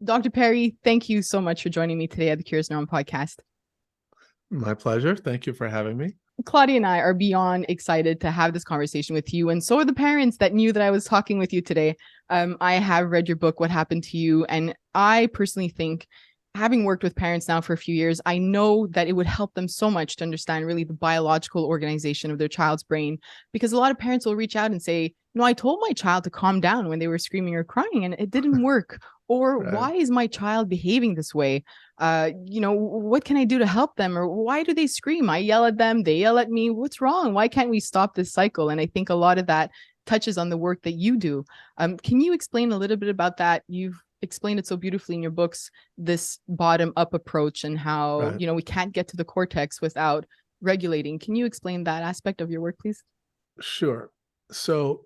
Dr. Perry, thank you so much for joining me today at the Curious Neuron podcast. My pleasure. Thank you for having me. Claudia and I are beyond excited to have this conversation with you. And so are the parents that knew that I was talking with you today. I have read your book, What Happened to You? And I personally think, having worked with parents now for a few years, I know that it would help them so much to understand really the biological organization of their child's brain. Because a lot of parents will reach out and say, no, I told my child to calm down when they were screaming or crying and it didn't work. Or Right. why is my child behaving this way? What can I do to help them? Or why do they scream? I yell at them, they yell at me. What's wrong? Why can't we stop this cycle? And I think a lot of that touches on the work that you do. Can you explain a little bit about that? You've explained it so beautifully in your books, this bottom-up approach and how, Right. we can't get to the cortex without regulating. Can you explain that aspect of your work, please? Sure. So,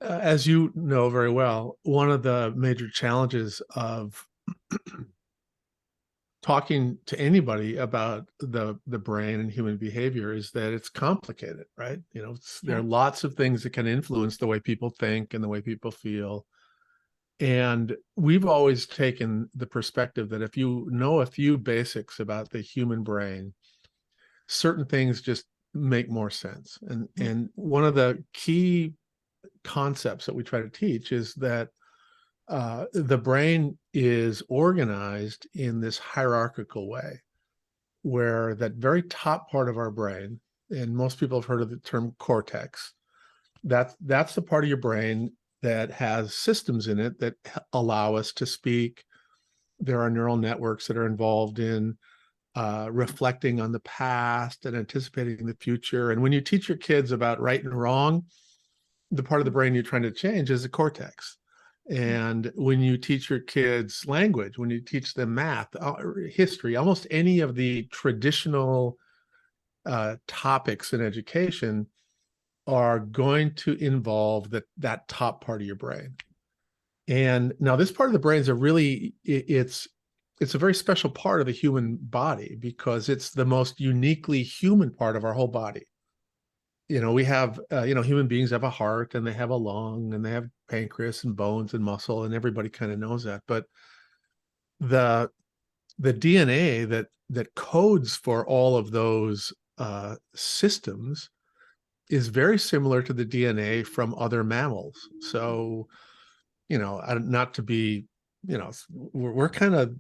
as you know very well, one of the major challenges of talking to anybody about the brain and human behavior is that it's complicated, right? There are lots of things that can influence the way people think and the way people feel. And we've always taken the perspective that if you know a few basics about the human brain, certain things just make more sense. And one of the key concepts that we try to teach is that the brain is organized in this hierarchical way, where that very top part of our brain, and most people have heard of the term cortex, that's the part of your brain that has systems in it that allow us to speak. There are neural networks that are involved in reflecting on the past and anticipating the future. And when you teach your kids about right and wrong, the part of the brain you're trying to change is the cortex. And when you teach your kids language, when you teach them math, history, almost any of the traditional topics in education are going to involve that top part of your brain. And now this part of the brain is it's a very special part of the human body because it's the most uniquely human part of our whole body. We have, human beings have a heart and they have a lung and they have pancreas and bones and muscle, and everybody kind of knows that. But the DNA that codes for all of those systems is very similar to the DNA from other mammals. So, not to be, we're kind of,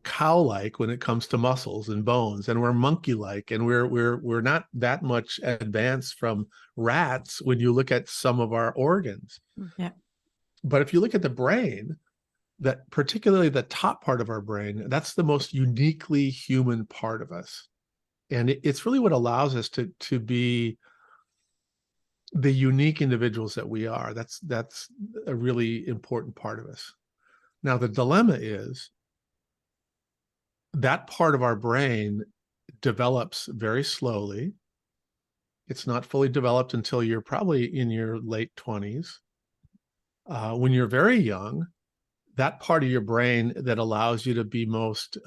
cow-like when it comes to muscles and bones, and we're monkey-like, and we're not that much advanced from rats when you look at some of our organs. Yeah. But if you look at the brain, that particularly the top part of our brain, that's the most uniquely human part of us. And it's really what allows us to be the unique individuals that we are. That's a really important part of us. Now, the dilemma is that part of our brain develops very slowly. It's not fully developed until you're probably in your late 20s. When you're very young, that part of your brain that allows you to be most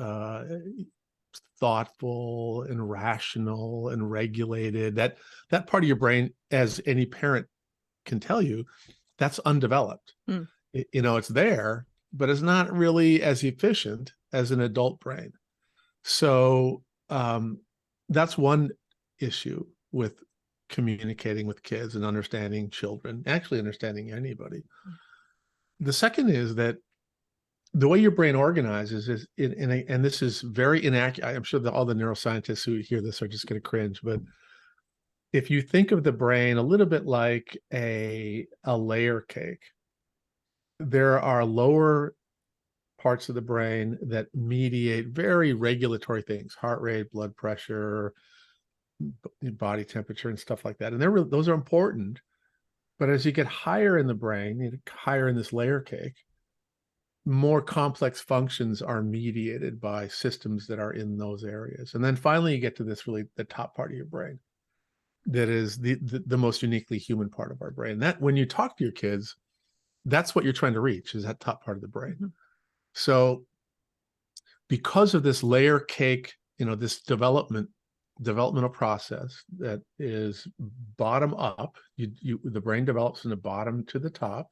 thoughtful and rational and regulated, that part of your brain, as any parent can tell you, that's undeveloped. It's there, but it's not really as efficient as an adult brain. So that's one issue with communicating with kids and understanding children, actually understanding anybody. The second is that the way your brain organizes is, and this is very inaccurate. I'm sure that all the neuroscientists who hear this are just going to cringe, but if you think of the brain a little bit like a layer cake, there are lower parts of the brain that mediate very regulatory things: heart rate, blood pressure, body temperature, and stuff like that. And those are important. But as you get higher in the brain, higher in this layer cake, more complex functions are mediated by systems that are in those areas. And then finally, you get to this really the top part of your brain that is the most uniquely human part of our brain. That when you talk to your kids, that's what you're trying to reach, is that top part of the brain. Mm-hmm. So because of this layer cake, this developmental process that is bottom up, the brain develops from the bottom to the top.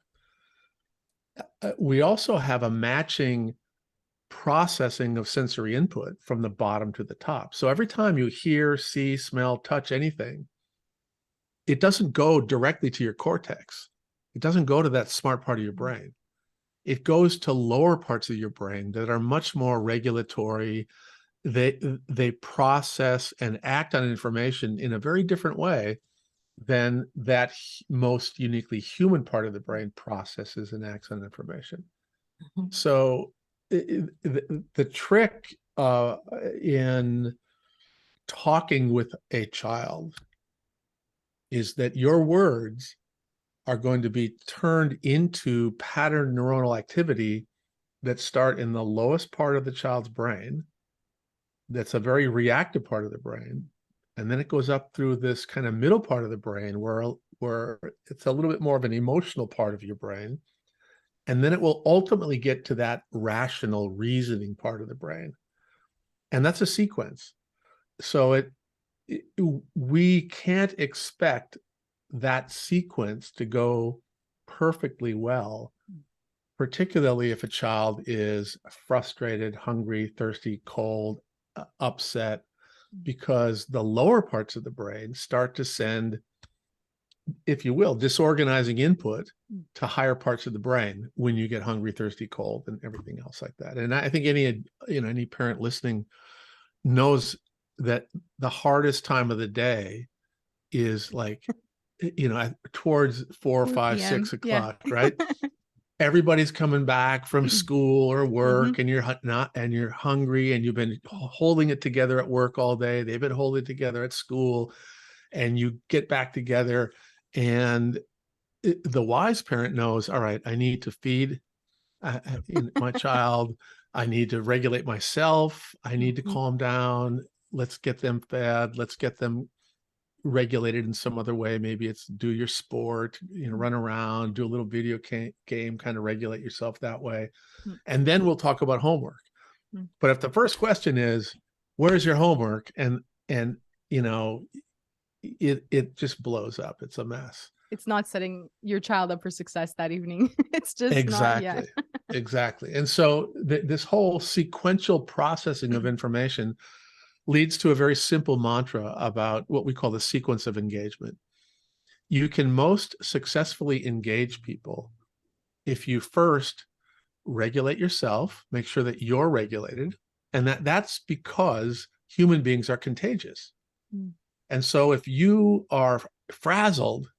We also have a matching processing of sensory input from the bottom to the top. So every time you hear, see, smell, touch anything, it doesn't go directly to your cortex. It doesn't go to that smart part of your brain. It goes to lower parts of your brain that are much more regulatory. They process and act on information in a very different way than that most uniquely human part of the brain processes and acts on information. So the trick in talking with a child is that your words are going to be turned into pattern neuronal activity that start in the lowest part of the child's brain. That's a very reactive part of the brain. And then it goes up through this kind of middle part of the brain where it's a little bit more of an emotional part of your brain. And then it will ultimately get to that rational reasoning part of the brain. And that's a sequence. So we can't expect that sequence to go perfectly well, particularly if a child is frustrated, hungry, thirsty, cold, upset, because the lower parts of the brain start to send, if you will, disorganizing input to higher parts of the brain when you get hungry, thirsty, cold, and everything else like that. And I think any parent listening knows that the hardest time of the day is like, towards 4, 5, 6 o'clock, right? Everybody's coming back from school or work, and you're hungry, and you've been holding it together at work all day. They've been holding it together at school, and you get back together, and the wise parent knows, all right, I need to feed my child. I need to regulate myself. I need to calm down. Let's get them fed. Let's get them regulated in some other way. Maybe it's do your sport, run around, do a little video game, kind of regulate yourself that way. And then we'll talk about homework. But if the first question is, where's your homework? And it just blows up. It's a mess. It's not setting your child up for success that evening. It's just exactly. not, Exactly. And so this whole sequential processing of information leads to a very simple mantra about what we call the sequence of engagement. You can most successfully engage people if you first regulate yourself, make sure that you're regulated, and that's because human beings are contagious. And so if you are frazzled,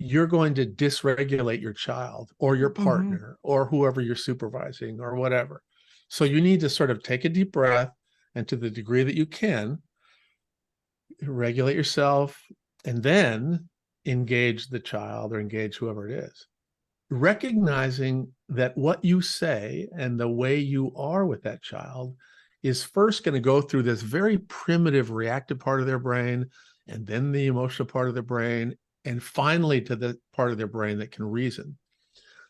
you're going to dysregulate your child or your partner or whoever you're supervising or whatever. So you need to sort of take a deep breath, and to the degree that you can, regulate yourself, and then engage the child or engage whoever it is. Recognizing that what you say and the way you are with that child is first going to go through this very primitive reactive part of their brain, and then the emotional part of their brain, and finally to the part of their brain that can reason.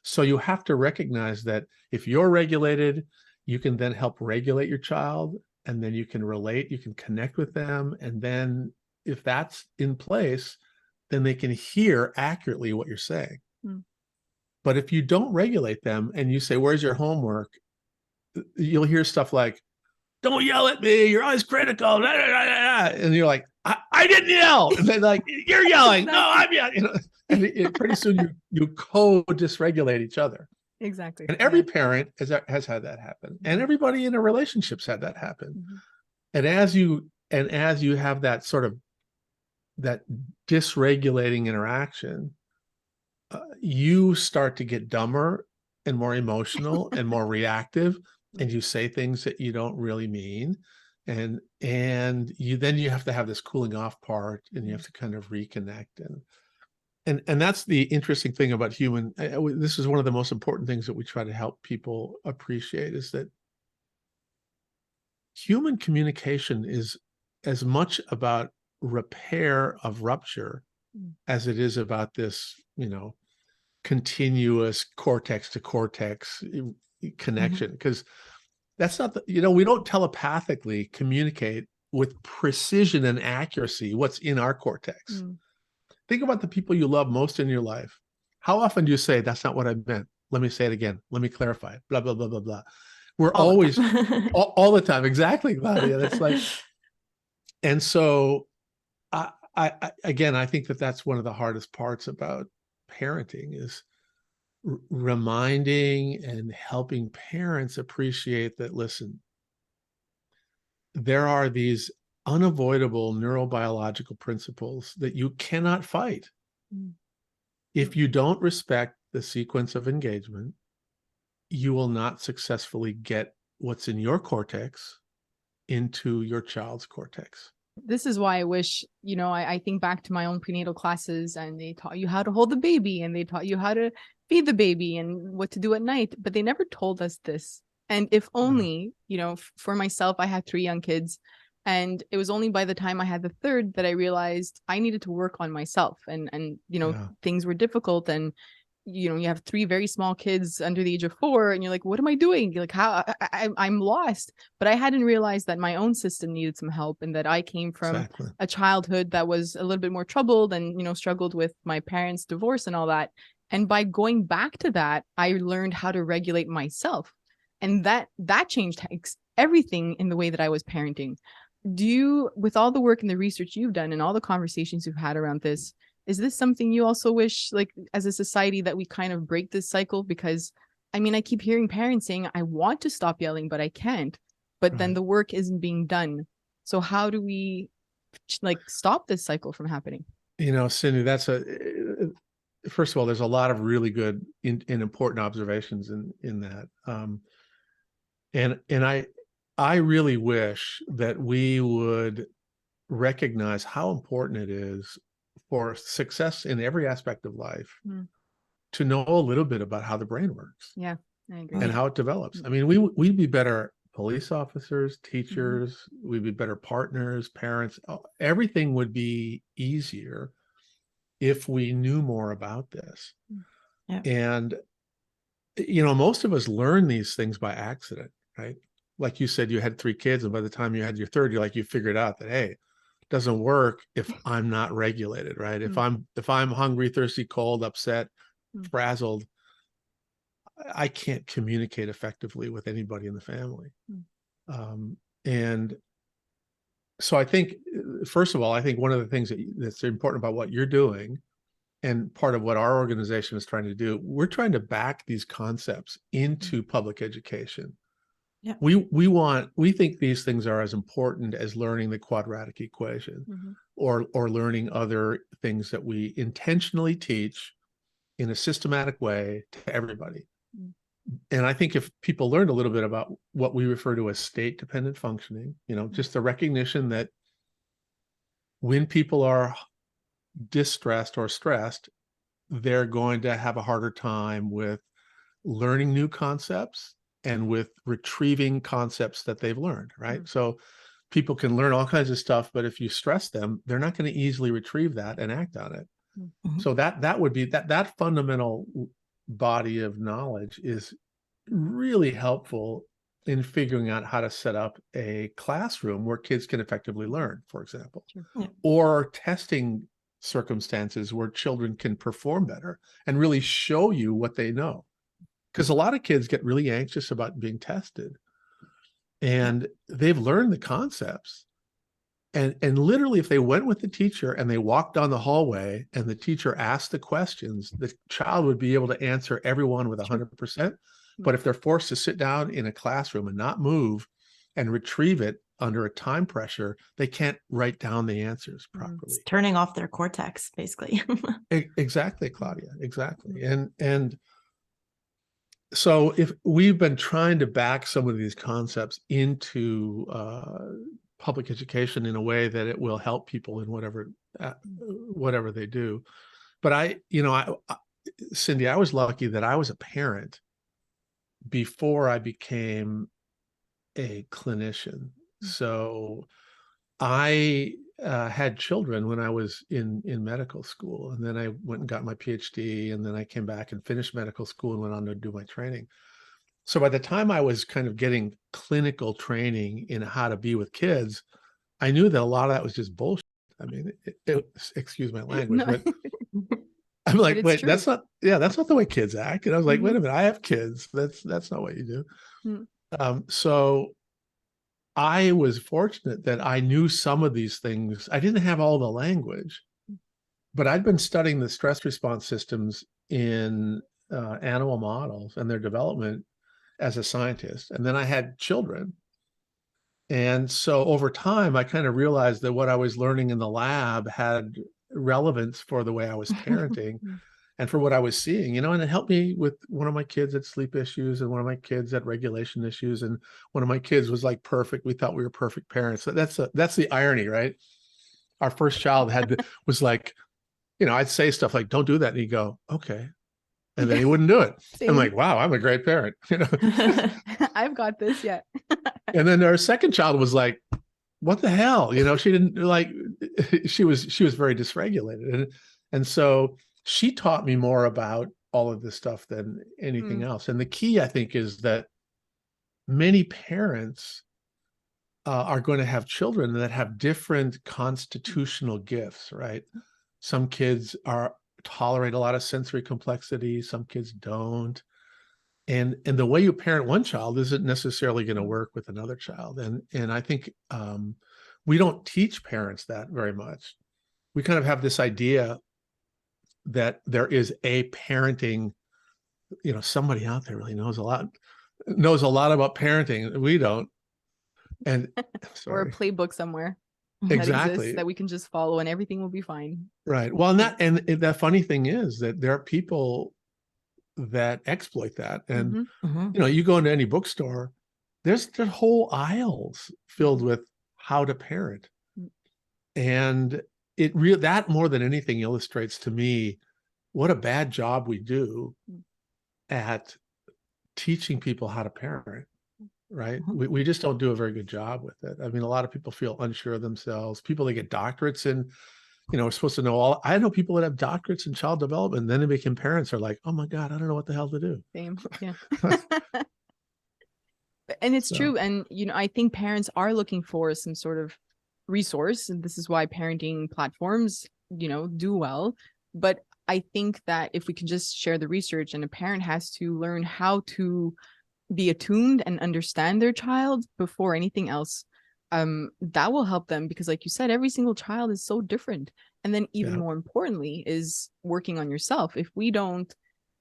So you have to recognize that if you're regulated, you can then help regulate your child, and then you can relate, you can connect with them. And then if that's in place, then they can hear accurately what you're saying. But if you don't regulate them and you say, where's your homework? You'll hear stuff like, don't yell at me, you're always critical. And you're like, I didn't yell. And then like, you're yelling. No, I'm yelling. And pretty soon you co-dysregulate each other. Exactly. And every parent has had that happen. And everybody in a relationship's had that happen. And as you have that sort of that dysregulating interaction, you start to get dumber and more emotional and more reactive, and you say things that you don't really mean. And you have to have this cooling off part, and you have to kind of reconnect. And that's the interesting thing about human. This is one of the most important things that we try to help people appreciate, is that human communication is as much about repair of rupture as it is about this, continuous cortex to cortex connection. Because that's not we don't telepathically communicate with precision and accuracy what's in our cortex. Think about the people you love most in your life. How often do you say, that's not what I meant? Let me say it again. Let me clarify. Blah, blah, blah, blah, blah. We're All the always time. all the time. Exactly, Claudia. That's like, and so again, I think that that's one of the hardest parts about parenting is reminding and helping parents appreciate that, listen, there are these unavoidable neurobiological principles that you cannot fight. If you don't respect the sequence of engagement, you will not successfully get what's in your cortex into your child's cortex. This is why I wish, I think back to my own prenatal classes, and they taught you how to hold the baby, and they taught you how to feed the baby and what to do at night, but they never told us this. And if only, for myself, I had 3 young kids, and it was only by the time I had the third that I realized I needed to work on myself, and things were difficult, and you have 3 very small kids under the age of 4, and you're like, what am I doing? You're like, how I'm lost. But I hadn't realized that my own system needed some help, and that I came from a childhood that was a little bit more troubled, and struggled with my parents' divorce and all that. And by going back to that, I learned how to regulate myself, and that changed everything in the way that I was parenting. With all the work and the research you've done and all the conversations you've had around this, is this something you also wish, like, as a society, that we kind of break this cycle? Because I keep hearing parents saying, I want to stop yelling, but I can't. But then the work isn't being done. So how do we stop this cycle from happening? Cindy, first of all, there's a lot of really good and important observations in that. And I really wish that we would recognize how important it is for success in every aspect of life to know a little bit about how the brain works. Yeah, I agree. And how it develops. We'd be better police officers, teachers, we'd be better partners, parents. Everything would be easier if we knew more about this. Yeah. And, most of us learn these things by accident, right? Like you said, you had 3 kids, and by the time you had your third, you figured out that, hey, doesn't work if I'm not regulated, right? If I'm hungry, thirsty, cold, upset, frazzled, I can't communicate effectively with anybody in the family. And so I think, first of all, I think one of the things that's important about what you're doing, and part of what our organization is trying to do, we're trying to back these concepts into public education. Yeah. We think these things are as important as learning the quadratic equation or learning other things that we intentionally teach in a systematic way to everybody. And I think if people learned a little bit about what we refer to as state-dependent functioning, just the recognition that when people are distressed or stressed, they're going to have a harder time with learning new concepts and with retrieving concepts that they've learned, right? So people can learn all kinds of stuff, but if you stress them, they're not going to easily retrieve that and act on it. So that would be that fundamental body of knowledge is really helpful in figuring out how to set up a classroom where kids can effectively learn, for example, or testing circumstances where children can perform better and really show you what they know. Because a lot of kids get really anxious about being tested, and they've learned the concepts. And literally, if they went with the teacher and they walked down the hallway and the teacher asked the questions, the child would be able to answer everyone with 100%. But if they're forced to sit down in a classroom and not move and retrieve it under a time pressure, they can't write down the answers properly. It's turning off their cortex, basically. Exactly, Claudia. Exactly. And so if we've been trying to back some of these concepts into public education in a way that it will help people in whatever they do. But Cindy, I was lucky that I was a parent before I became a clinician. So I had children when I was in medical school, and then I went and got my Ph.D., and then I came back and finished medical school and went on to do my training. So by the time I was kind of getting clinical training in how to be with kids, I knew that a lot of that was just bullshit. Excuse my language, but I'm like, wait, that's not the way kids act. And I was like, wait a minute, I have kids. That's not what you do. So I was fortunate that I knew some of these things. I didn't have all the language, but I'd been studying the stress response systems in animal models and their development as a scientist. And then I had children. And so over time, I kind of realized that what I was learning in the lab had relevance for the way I was parenting and for what I was seeing, you know, and it helped me with one of my kids had sleep issues and one of my kids had regulation issues. And one of my kids was like perfect. We thought we were perfect parents. So that's the irony, right? Our first child was like, you know, I'd say stuff like, don't do that. And he'd go, okay. And then he wouldn't do it. Same. I'm like, wow, I'm a great parent. You know, I've got this yet. and then our second child was like, what the hell? You know, she didn't like, she was very dysregulated. And so she taught me more about all of this stuff than anything else. And the key, I think, is that many parents are going to have children that have different constitutional gifts, right? Some kids tolerate a lot of sensory complexity. Some kids don't. And the way you parent one child isn't necessarily going to work with another child. And I think we don't teach parents that very much. We kind of have this idea that there is a parenting, you know, somebody out there really knows a lot about parenting. We don't. And or a playbook somewhere exactly that exists that we can just follow and everything will be fine. Right. Well, and the funny thing is that there are people that exploit that. And you know, you go into any bookstore, there's whole aisles filled with how to parent. And that more than anything illustrates to me what a bad job we do at teaching people how to parent. Right. We just don't do a very good job with it. I mean, a lot of people feel unsure of themselves. People that get doctorates in, you know, we're supposed to know all. I know people that have doctorates in child development, and then they become parents are like, oh my God, I don't know what the hell to do. Same. Yeah. And it's true. And, you know, I think parents are looking for some sort of resource. And this is why parenting platforms, you know, do well. But I think that if we can just share the research, and a parent has to learn how to be attuned and understand their child before anything else, that will help them, because like you said, every single child is so different. And then even more importantly is working on yourself. If we don't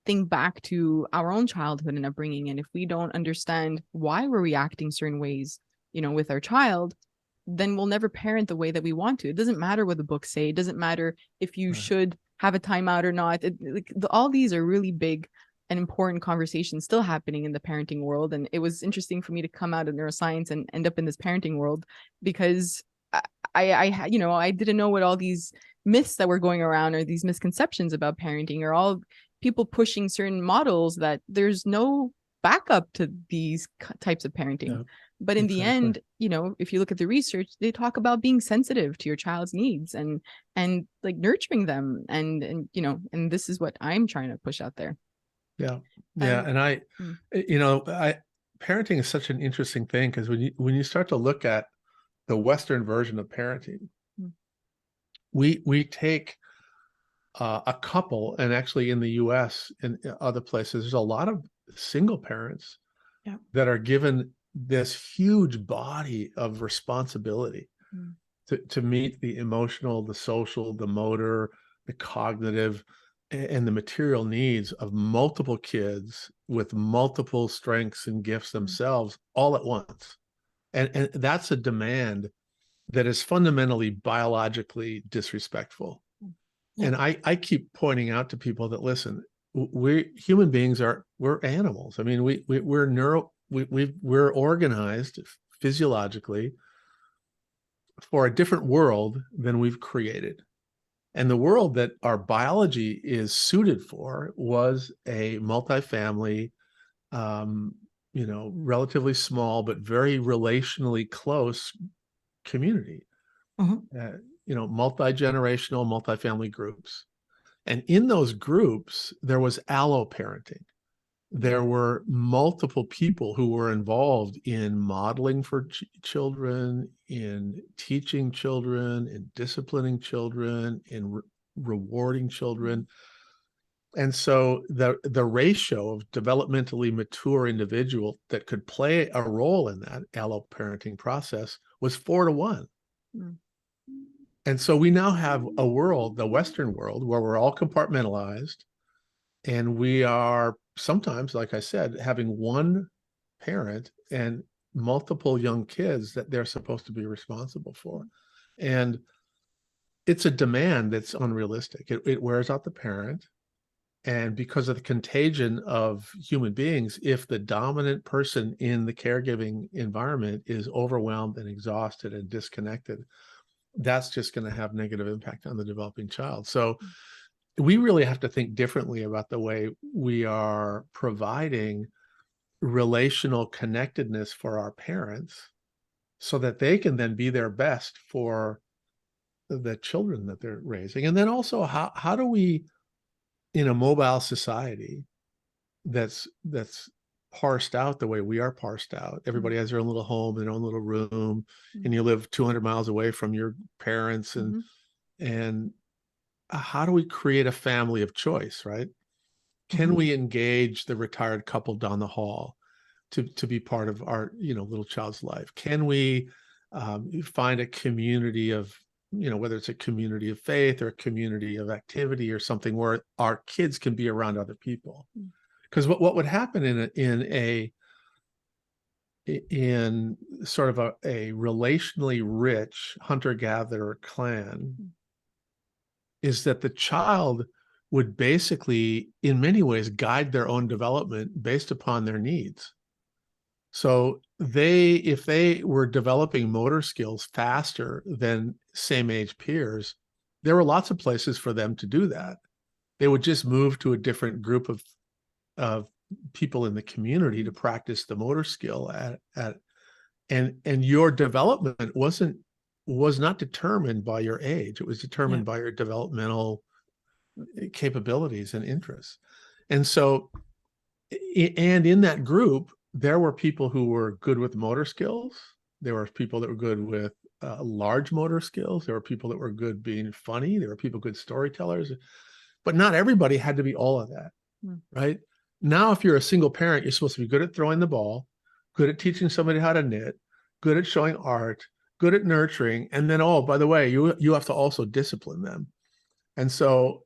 think back to our own childhood and upbringing, and if we don't understand why we're reacting certain ways, you know, with our child, then we'll never parent the way that we want to. It doesn't matter what the books say. It doesn't matter if you should have a timeout or not. All these are really big and important conversations still happening in the parenting world. And it was interesting for me to come out of neuroscience and end up in this parenting world, because I you know, I didn't know what all these myths that were going around, or these misconceptions about parenting, or all people pushing certain models that there's no backup to these types of parenting. But in the end, you know, if you look at the research, they talk about being sensitive to your child's needs and like nurturing them. And you know, and this is what I'm trying to push out there. Yeah. And you know, parenting is such an interesting thing, because when you start to look at the Western version of parenting, we take a couple, and actually in the US and other places, there's a lot of single parents that are given this huge body of responsibility to meet the emotional, the social, the motor, the cognitive, and the material needs of multiple kids with multiple strengths and gifts themselves all at once. And that's a demand that is fundamentally biologically disrespectful. And I keep pointing out to people that, listen, we human beings we're animals. I mean, we're organized physiologically for a different world than we've created. And the world that our biology is suited for was a multifamily, you know, relatively small, but very relationally close community, you know, multi-generational, multifamily groups. And in those groups, there was allo-parenting. There were multiple people who were involved in modeling for children, in teaching children, in disciplining children, in rewarding children. And so the ratio of developmentally mature individual that could play a role in that alloparenting process was 4-to-1. Mm. And so we now have a world, the Western world, where we're all compartmentalized, and we are sometimes, like I said, having one parent and multiple young kids that they're supposed to be responsible for. And it's a demand that's unrealistic. It wears out the parent. And because of the contagion of human beings, if the dominant person in the caregiving environment is overwhelmed and exhausted and disconnected, that's just going to have negative impact on the developing child. So we really have to think differently about the way we are providing relational connectedness for our parents so that they can then be their best for the children that they're raising. And then also, how do we, in a mobile society that's parsed out the way we are parsed out, everybody has their own little home, their own little room, and you live 200 miles away from your parents, and how do we create a family of choice, right? Can we engage the retired couple down the hall to be part of our little child's life? Can we find a community of, whether it's a community of faith or a community of activity or something where our kids can be around other people? Because what would happen in sort of a relationally rich hunter-gatherer clan is that the child would basically, in many ways, guide their own development based upon their needs. So if they were developing motor skills faster than same age peers, there were lots of places for them to do that. They would just move to a different group of people in the community to practice the motor skill and your development was not determined by your age. It was determined by your developmental capabilities and interests. And so, and in that group, there were people who were good with motor skills. There were people that were good with large motor skills. There were people that were good being funny. There were people good storytellers, but not everybody had to be all of that, right? Now, if you're a single parent, you're supposed to be good at throwing the ball, good at teaching somebody how to knit, good at showing art, good at nurturing, and then, oh, by the way, you have to also discipline them. And so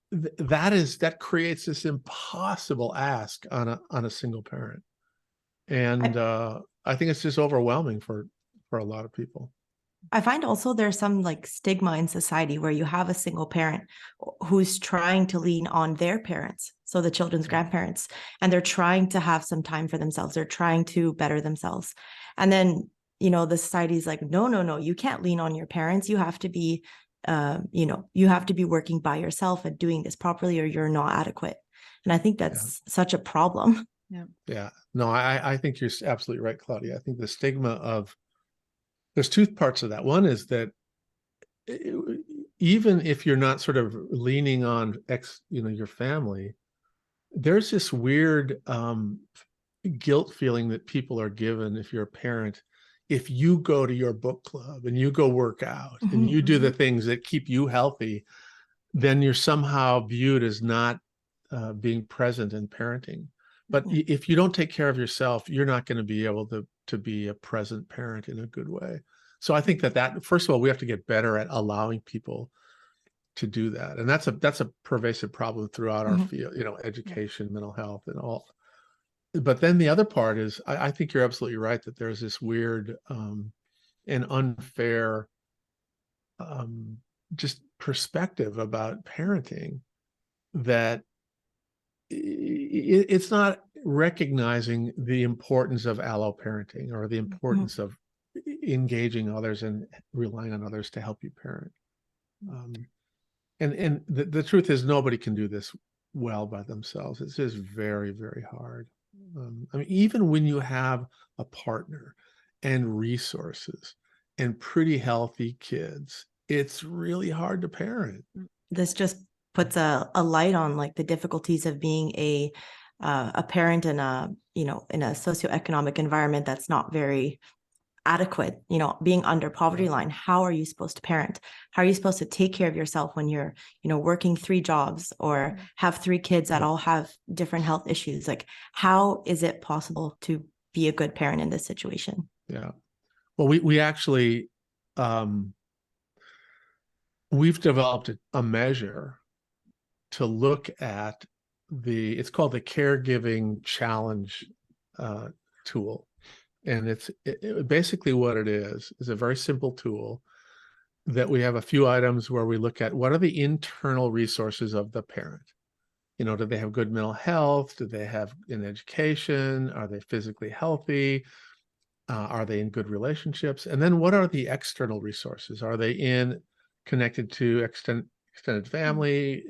that creates this impossible ask on a single parent. And I think it's just overwhelming for a lot of people. I find also there's some like stigma in society where you have a single parent who's trying to lean on their parents, so the children's grandparents, and they're trying to have some time for themselves. They're trying to better themselves. And then, the society's like, no, you can't lean on your parents. You have to be, you have to be working by yourself and doing this properly, or you're not adequate. And I think that's such a problem. Yeah. No, I think you're absolutely right, Claudia. I think the stigma there's two parts of that. One is that even if you're not sort of leaning on your family, there's this weird guilt feeling that people are given if you're a parent. If you go to your book club and you go work out and you do the things that keep you healthy, then you're somehow viewed as not being present in parenting. But if you don't take care of yourself, you're not going to be able to be a present parent in a good way. So I think that first of all, we have to get better at allowing people to do that. And that's a pervasive problem throughout our field, education, mental health, and all. But then the other part is, I think you're absolutely right that there's this weird and unfair just perspective about parenting that it's not recognizing the importance of alloparenting or the importance of engaging others and relying on others to help you parent. And the truth is, nobody can do this well by themselves. It's just very, very hard. I mean, even when you have a partner and resources and pretty healthy kids, it's really hard to parent. This just puts a light on like the difficulties of being a parent in a socioeconomic environment that's not very adequate, being under poverty line, how are you supposed to parent? How are you supposed to take care of yourself when you're, working 3 jobs or have 3 kids that all have different health issues? Like, how is it possible to be a good parent in this situation? Yeah. Well, we actually, we've developed a measure to look at it's called the caregiving challenge tool. And it's basically what it is a very simple tool that we have a few items where we look at what are the internal resources of the parent. Do they have good mental health? Do they have an education? Are they physically healthy? Are they in good relationships? And then what are the external resources? Are they connected to extended family,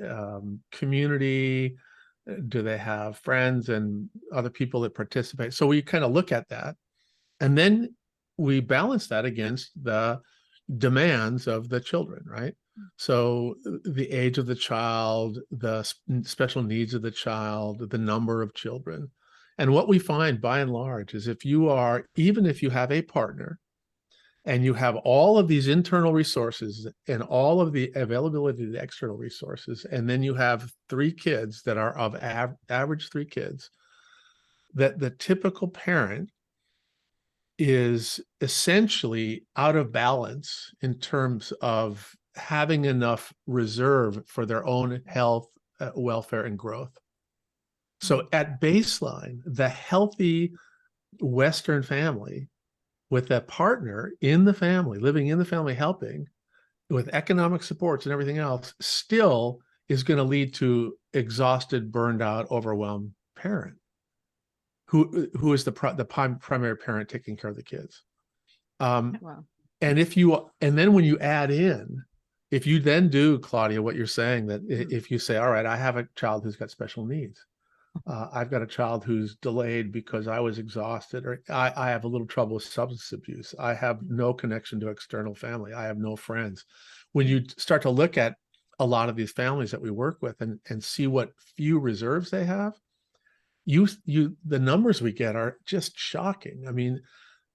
community? Do they have friends and other people that participate? So we kind of look at that. And then we balance that against the demands of the children, right? So the age of the child, the special needs of the child, the number of children. And what we find by and large is even if you have a partner and you have all of these internal resources and all of the availability of the external resources, and then you have 3 kids that are of average 3 kids, that the typical parent is essentially out of balance in terms of having enough reserve for their own health, welfare, and growth. So at baseline, the healthy Western family with a partner in the family, living in the family, helping with economic supports and everything else, still is going to lead to exhausted, burned out, overwhelmed parent who is the primary parent taking care of the kids. Wow. And then when you add in, if you then do, Claudia, what you're saying, that if you say, all right, I have a child who's got special needs. I've got a child who's delayed because I was exhausted, or I have a little trouble with substance abuse. I have no connection to external family. I have no friends. When you start to look at a lot of these families that we work with and see what few reserves they have, the numbers we get are just shocking. I mean,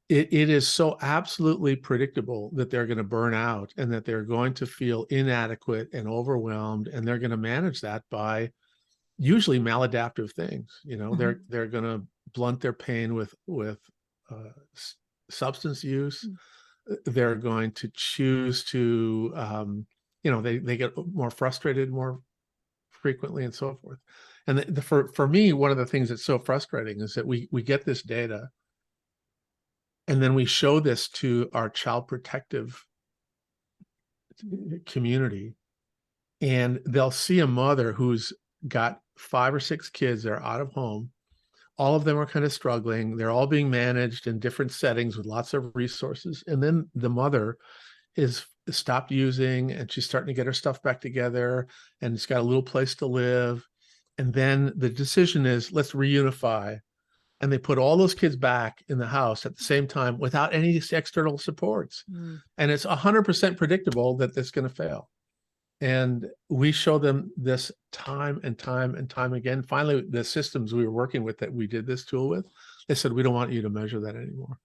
it is so absolutely predictable that they're going to burn out and that they're going to feel inadequate and overwhelmed, and they're going to manage that by usually maladaptive things. They're going to blunt their pain with substance use. They're going to choose to they get more frustrated more frequently and so forth. And for me, one of the things that's so frustrating is that we get this data and then we show this to our child protective community, and they'll see a mother who's got 5 or 6 kids that are out of home. All of them are kind of struggling. They're all being managed in different settings with lots of resources. And then the mother is stopped using and she's starting to get her stuff back together and it's got a little place to live. And then the decision is, let's reunify. And they put all those kids back in the house at the same time without any external supports. And it's 100% predictable that that's going to fail. And we show them this time and time and time again. Finally, the systems we were working with that we did this tool with, they said, we don't want you to measure that anymore.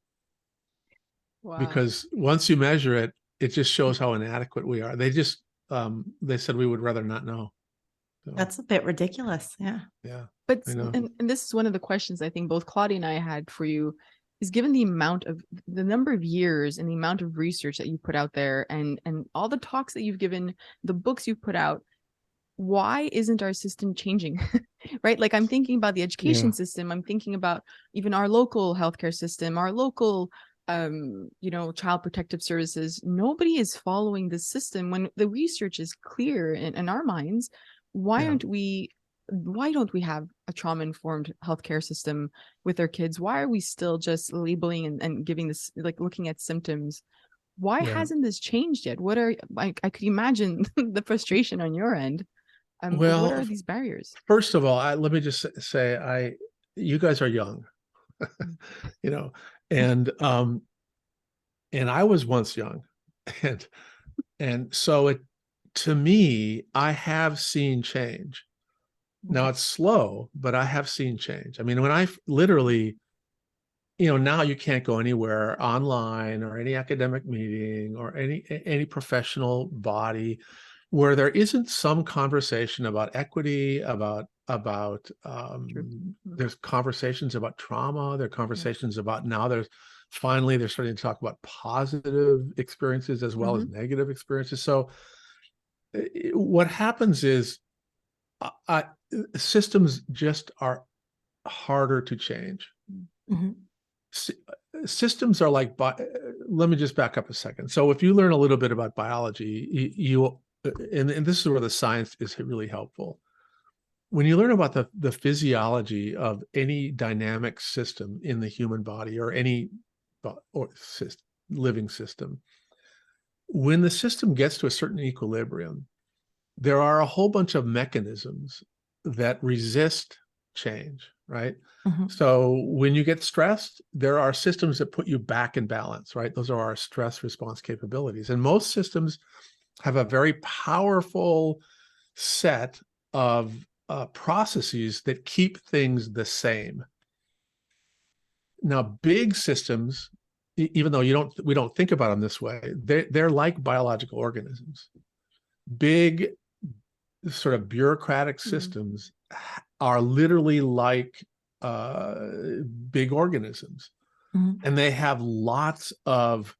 Wow. Because once you measure it, it just shows how inadequate we are. They said we would rather not know. So, that's a bit ridiculous. Yeah. Yeah. But and this is one of the questions I think both Claudia and I had for you, is given the number of years and the amount of research that you put out there and all the talks that you've given, the books you've put out, why isn't our system changing? Right? Like, I'm thinking about the education system. I'm thinking about even our local healthcare system, our local child protective services. Nobody is following this system when the research is clear in our minds. Why don't we have a trauma-informed healthcare system with our kids? Why are we still just labeling and giving this, like, looking at symptoms? Why hasn't this changed yet? I could imagine the frustration on your end. What are these barriers? First of all, let me just say, you guys are young, and I was once young, and so to me, I have seen change. Now it's slow, but I have seen change. I mean, when I literally now you can't go anywhere online or any academic meeting or any professional body where there isn't some conversation about equity, about there's conversations about trauma, there are conversations about, now they're starting to talk about positive experiences as well as negative experiences. So what happens is systems just are harder to change. Systems are like, let me just back up a second. So if you learn a little bit about biology, and this is where the science is really helpful. When you learn about the physiology of any dynamic system in the human body or any living system, when the system gets to a certain equilibrium, there are a whole bunch of mechanisms that resist change, right? So when you get stressed, there are systems that put you back in balance, right? Those are our stress response capabilities. And most systems have a very powerful set of processes that keep things the same. Now, big systems, even though we don't think about them this way, they're like biological organisms. Big sort of bureaucratic systems are literally like big organisms, and they have lots of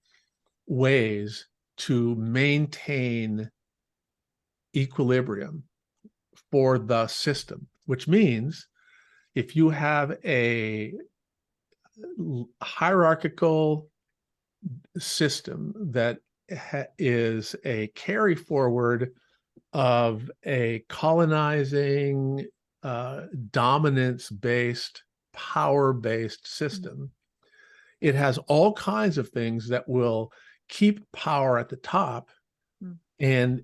ways to maintain equilibrium for the system, which means if you have a hierarchical system that is a carry forward of a colonizing, dominance-based, power-based system, it has all kinds of things that will keep power at the top, and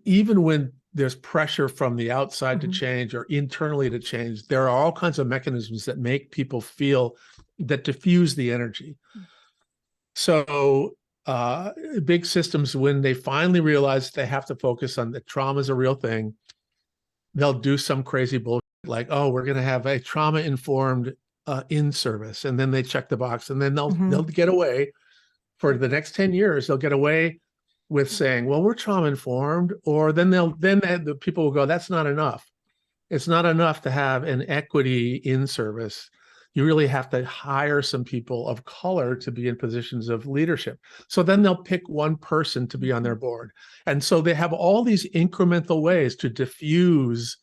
even when there's pressure from the outside to change or internally to change, there are all kinds of mechanisms that make people feel, that diffuse the energy. So big systems, when they finally realize they have to focus on that trauma is a real thing, they'll do some crazy bullshit like, oh, we're going to have a trauma-informed in-service, and then they check the box, and then they'll get away for the next 10 years. They'll get away with saying, well, we're trauma-informed, or then the people will go, that's not enough. It's not enough to have an equity in-service. You really have to hire some people of color to be in positions of leadership. So then they'll pick one person to be on their board. And so they have all these incremental ways to diffuse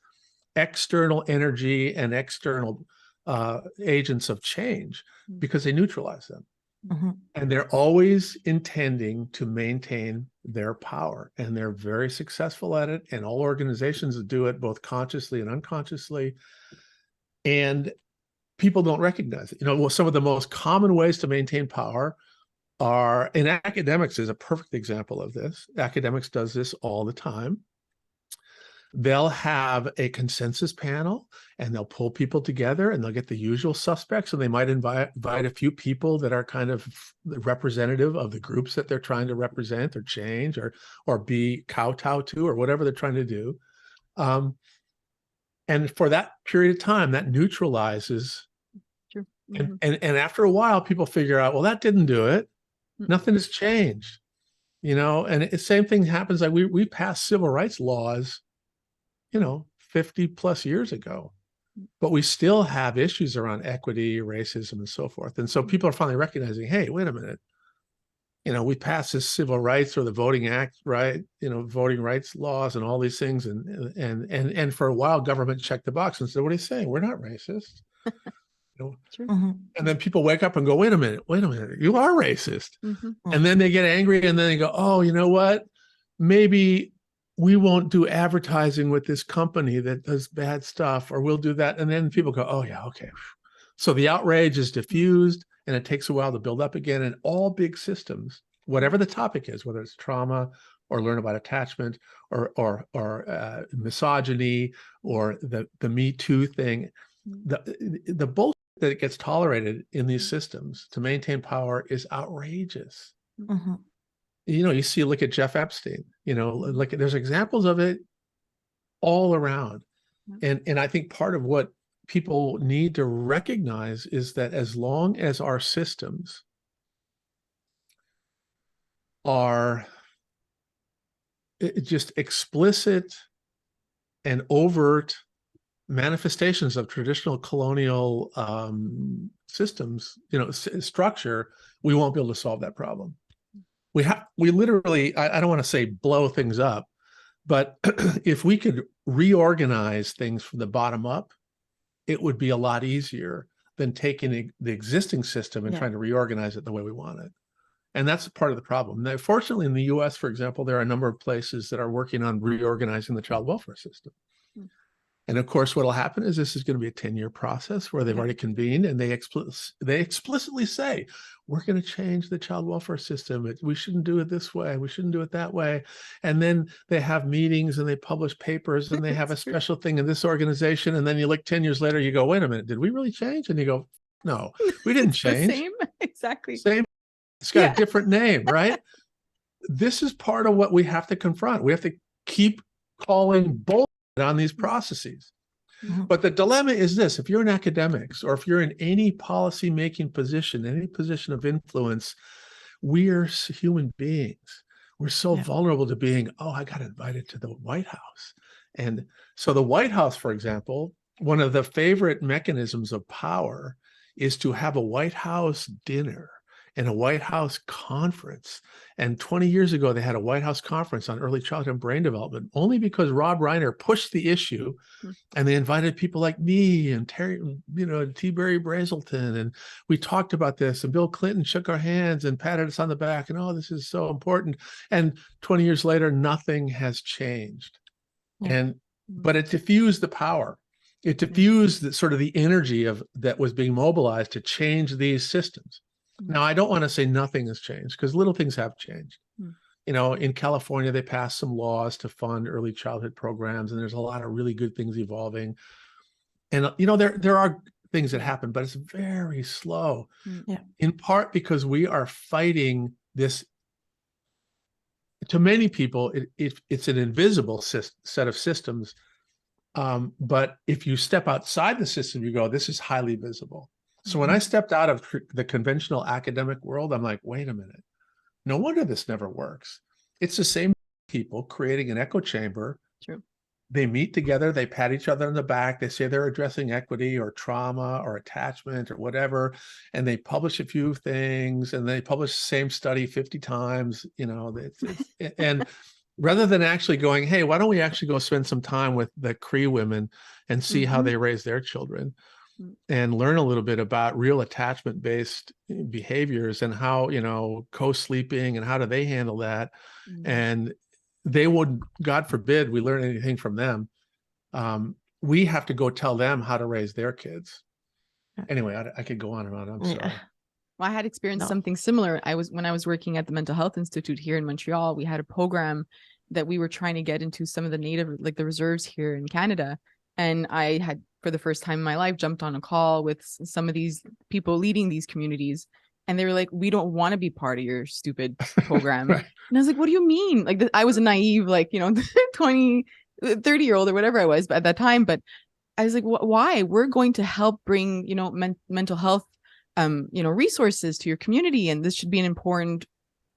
external energy and external agents of change because they neutralize them. And they're always intending to maintain their power. And they're very successful at it. And all organizations do it both consciously and unconsciously. And people don't recognize it. Well, some of the most common ways to maintain power are, and academics is a perfect example of this. Academics does this all the time. They'll have a consensus panel and they'll pull people together and they'll get the usual suspects, and they might invite a few people that are kind of representative of the groups that they're trying to represent or change or be kowtow to, or whatever they're trying to do. And for that period of time, that neutralizes. Sure. And after a while, people figure out, well, that didn't do it. Nothing has changed, and the same thing happens. Like we passed civil rights laws 50 plus years ago, but we still have issues around equity, racism, and so forth. And so people are finally recognizing, hey, wait a minute, we passed this civil rights or the Voting Act, right? Voting rights laws and all these things. And for a while, government checked the box and said, what are you saying? We're not racist. And then people wake up and go, wait a minute, you are racist. And then they get angry and then they go, oh, you know what? Maybe we won't do advertising with this company that does bad stuff, or we'll do that. And then people go, oh yeah, okay. So the outrage is diffused and it takes a while to build up again. And all big systems, whatever the topic is, whether it's trauma or learn about attachment or misogyny or the Me Too thing, the bullshit that gets tolerated in these systems to maintain power is outrageous. Look at Jeff Epstein, there's examples of it all around. And I think part of what people need to recognize is that as long as our systems are just explicit and overt manifestations of traditional colonial systems, structure, we won't be able to solve that problem. We literally, I don't want to say blow things up, but if we could reorganize things from the bottom up, it would be a lot easier than taking the existing system and trying to reorganize it the way we want it. And that's part of the problem. Now, fortunately, in the US, for example, there are a number of places that are working on reorganizing the child welfare system. And of course, what will happen is this is going to be a 10-year process where they've already convened, and they explicitly say, we're going to change the child welfare system. We shouldn't do it this way. We shouldn't do it that way. And then they have meetings and they publish papers and they have a special thing in this organization. And then you look 10 years later, you go, wait a minute, did we really change? And you go, no, we didn't change. The same, exactly. Same. It's got a different name, right? This is part of what we have to confront. We have to keep calling bull on these processes. But the dilemma is this: if you're in academics or if you're in any policy making position, any position of influence, we are human beings. We're so vulnerable to being, I got invited to the White House. And so the White House, for example, one of the favorite mechanisms of power is to have a White House dinner and a White House conference. And 20 years ago, they had a White House conference on early childhood brain development, only because Rob Reiner pushed the issue, and they invited people like me and Terry, T. Barry Brazelton, and we talked about this, and Bill Clinton shook our hands and patted us on the back, and this is so important. And 20 years later, nothing has changed. But it diffused the power. It diffused the sort of the energy that was being mobilized to change these systems. Now, I don't want to say nothing has changed, because little things have changed. In California, they passed some laws to fund early childhood programs, and there's a lot of really good things evolving. And, there are things that happen, but it's very slow, in part because we are fighting this. To many people, it's an invisible set of systems. But if you step outside the system, you go, this is highly visible. So when I stepped out of the conventional academic world, I'm like, wait a minute, no wonder this never works. It's the same people creating an echo chamber. True. They meet together, they pat each other on the back, they say they're addressing equity or trauma or attachment or whatever, and they publish a few things, and they publish the same study 50 times, and rather than actually going, hey, why don't we actually go spend some time with the Cree women and see how they raise their children, and learn a little bit about real attachment-based behaviors and how, co-sleeping and how do they handle that. And they would, God forbid, we learn anything from them. We have to go tell them how to raise their kids. Anyway, I could go on and on. I'm sorry. Well, I had experienced something similar. When I was working at the Mental Health Institute here in Montreal, we had a program that we were trying to get into some of the native, like the reserves here in Canada. And I had, for the first time in my life, jumped on a call with some of these people leading these communities. And they were like, we don't want to be part of your stupid program. And I was like, what do you mean? Like, I was a naive, 20, 30-year-old or whatever I was at that time. But I was like, why? We're going to help bring, mental health, resources to your community. And this should be an important,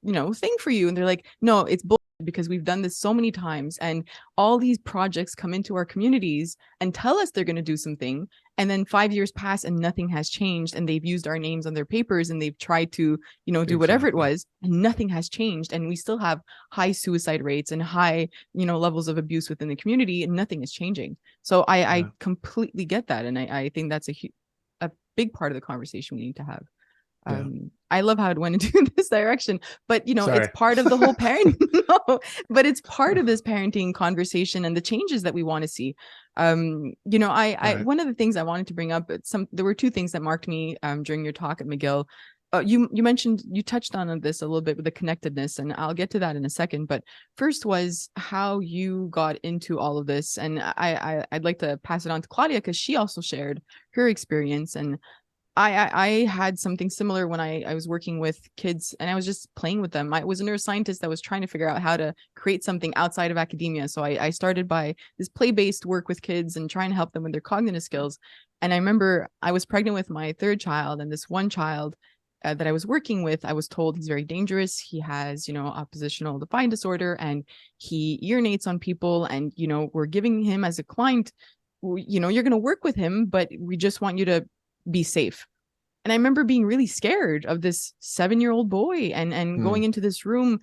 thing for you. And they're like, no, it's bullshit, because we've done this so many times, and all these projects come into our communities and tell us they're going to do something, and then 5 years pass and nothing has changed, and they've used our names on their papers, and they've tried to do whatever it was, and nothing has changed, and we still have high suicide rates and high levels of abuse within the community, and nothing is changing. So I completely get that, and I think that's a big part of the conversation we need to have. I love how it went into this direction, but it's part of the whole parent. No, but it's part of this parenting conversation and the changes that we want to see. One of the things I wanted to bring up, there were two things that marked me during your talk at McGill. You touched on this a little bit with the connectedness, and I'll get to that in a second. But first was how you got into all of this, and I'd like to pass it on to Claudia, because she also shared her experience. And I had something similar when I was working with kids, and I was just playing with them. I was a neuroscientist that was trying to figure out how to create something outside of academia. So I started by this play-based work with kids and trying to help them with their cognitive skills. And I remember I was pregnant with my third child, and this one child that I was working with, I was told he's very dangerous. He has, oppositional defiant disorder, and he urinates on people. And, we're giving him as a client, you're going to work with him, but we just want you to be safe. And I remember being really scared of this 7-year-old boy and going into this room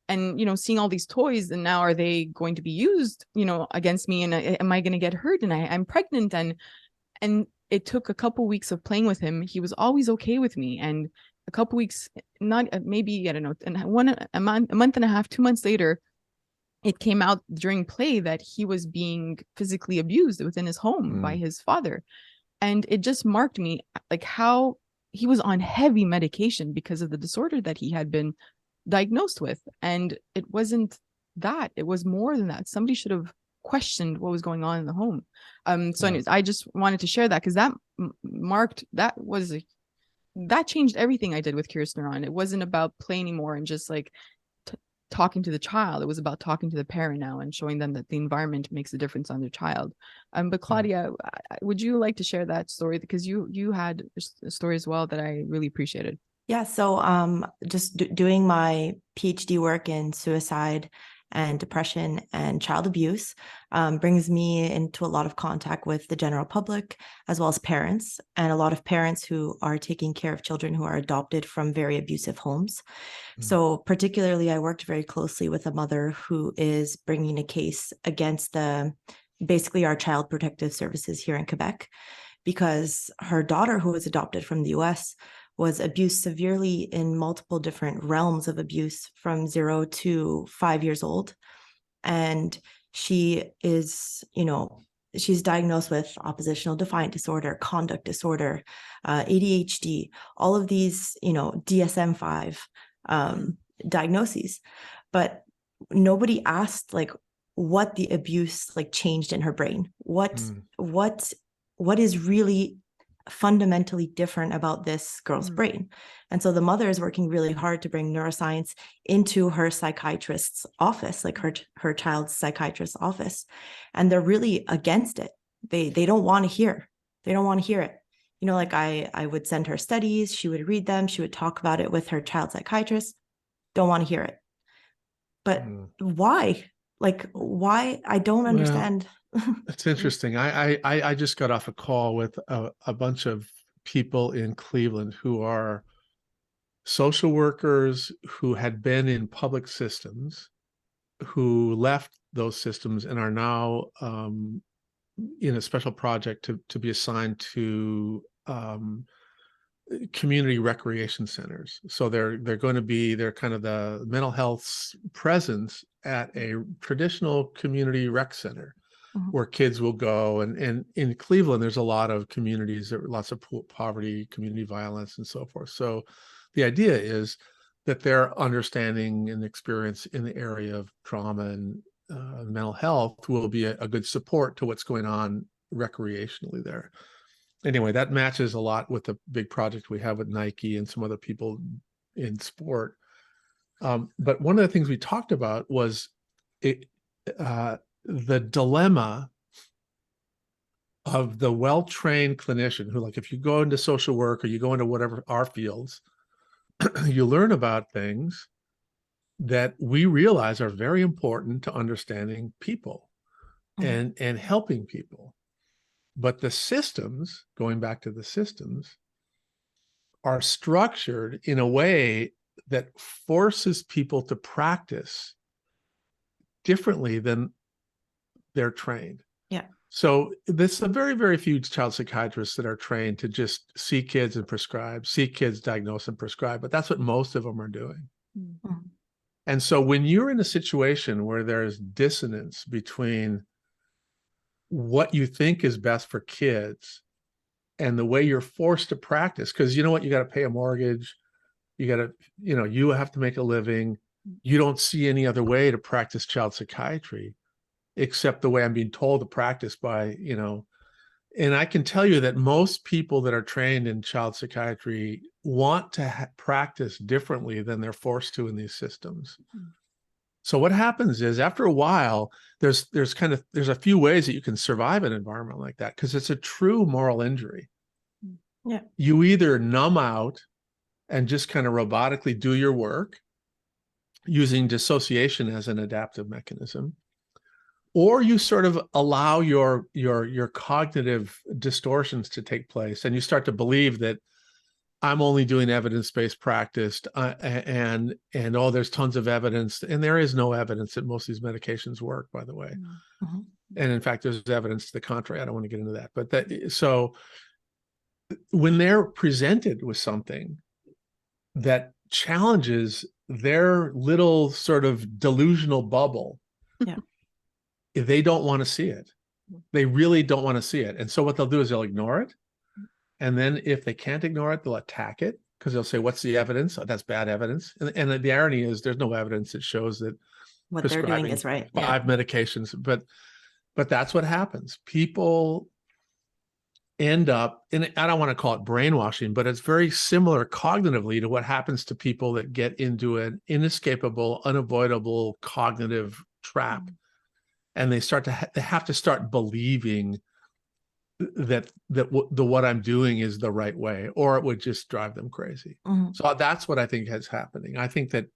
and, seeing all these toys. And now are they going to be used, against me? And am I going to get hurt? And I'm pregnant. And it took a couple weeks of playing with him. He was always okay with me. And a couple weeks, not maybe, I don't know, and a month and a half, 2 months later, it came out during play that he was being physically abused within his home by his father. And it just marked me, like, how he was on heavy medication because of the disorder that he had been diagnosed with. And it wasn't that, it was more than that. Somebody should have questioned what was going on in the home. Anyways, I just wanted to share that because that that changed everything I did with Curious Neuron. It wasn't about play anymore and just like talking to the child. It was about talking to the parent now and showing them that the environment makes a difference on their child. But Claudia, would you like to share that story? Because you had a story as well that I really appreciated. Yeah. So just doing my PhD work in suicide and depression and child abuse brings me into a lot of contact with the general public, as well as parents, and a lot of parents who are taking care of children who are adopted from very abusive homes. So particularly, I worked very closely with a mother who is bringing a case against basically our child protective services here in Quebec, because her daughter, who was adopted from the US, was abused severely in multiple different realms of abuse from 0 to 5 years old. And she is, she's diagnosed with oppositional defiant disorder, conduct disorder, ADHD, all of these, DSM-5 diagnoses. But nobody asked like what the abuse like changed in her brain. What is really fundamentally different about this girl's brain. And so the mother is working really hard to bring neuroscience into her psychiatrist's office, like her child's psychiatrist's office. And they're really against it. They don't want to hear. They don't want to hear it. Like I would send her studies, she would read them, she would talk about it with her child psychiatrist. Don't want to hear it. But why? Like, why? I don't understand. It's interesting. I just got off a call with a bunch of people in Cleveland who are social workers who had been in public systems, who left those systems and are now in a special project to be assigned to community recreation centers. So they're kind of the mental health presence at a traditional community rec center where kids will go. And in Cleveland, there's a lot of communities, lots of poverty, community violence, and so forth. So the idea is that their understanding and experience in the area of trauma and mental health will be a good support to what's going on recreationally there. Anyway, that matches a lot with the big project we have with Nike and some other people in sport. But one of the things we talked about was the dilemma of the well-trained clinician who, like, if you go into social work or you go into whatever our fields, you learn about things that we realize are very important to understanding people and helping people. But the systems, going back to the systems, are structured in a way that forces people to practice differently than they're trained. Yeah. So there's a very, very few child psychiatrists that are trained to just see kids and prescribe, see kids, diagnose and prescribe, but that's what most of them are doing. And so when you're in a situation where there's dissonance between what you think is best for kids and the way you're forced to practice, because you know what, you got to pay a mortgage, you got to, you have to make a living, you don't see any other way to practice child psychiatry except the way I'm being told to practice by, And I can tell you that most people that are trained in child psychiatry want to practice differently than they're forced to in these systems. So what happens is, after a while, there's a few ways that you can survive an environment like that, because it's a true moral injury. Yeah. You either numb out and just kind of robotically do your work using dissociation as an adaptive mechanism, or you sort of allow your cognitive distortions to take place, and you start to believe that I'm only doing evidence-based practice, and oh, there's tons of evidence, and there is no evidence that most of these medications work, by the way. Mm-hmm. And in fact, there's evidence to the contrary. I don't want to get into that, but so when they're presented with something that challenges their little sort of delusional bubble, yeah, they don't want to see it. They really don't want to see it. And so what they'll do is they'll ignore it. And then if they can't ignore it, they'll attack it, because they'll say, what's the evidence? Oh, that's bad evidence. And the irony is, there's no evidence that shows that what they're doing is right. 5 medications, but that's what happens. People end up, and I don't want to call it brainwashing, but it's very similar cognitively to what happens to people that get into an inescapable, unavoidable cognitive trap. And they have to start believing that what I'm doing is the right way, or it would just drive them crazy. Mm-hmm. So that's what I think is happening. I think that